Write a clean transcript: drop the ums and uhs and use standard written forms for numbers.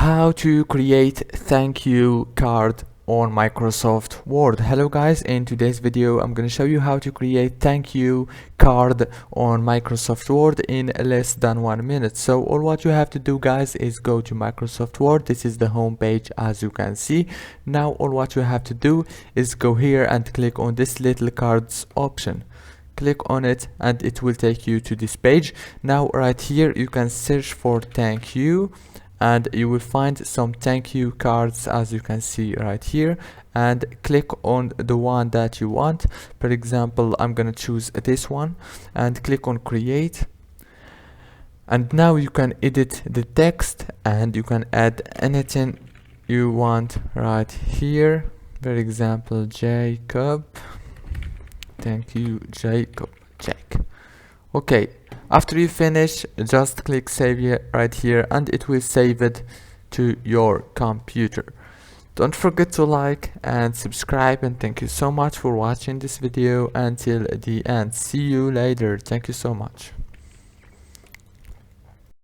How to create thank you card on Microsoft Word. Hello guys, in today's video I'm going to show you how to create thank you card on Microsoft Word in less than 1 minute. So all what you have to do guys is go to Microsoft Word. This is the home page as you can see. Now all what you have to do is go here and click on this little cards option. Click on it and it will take you to this page. Now right here you can search for thank you and you will find some thank you cards as you can see right here, and click on the one that you want. For example, I'm gonna choose this one and click on create, and now you can edit the text and you can add anything you want right here. For example, Jacob, thank you Jacob, Jack. Okay, after you finish, just click save here, right here, and it will save it to your computer. Don't forget to like and subscribe, and thank you so much for watching this video until the end. See you later. Thank you so much.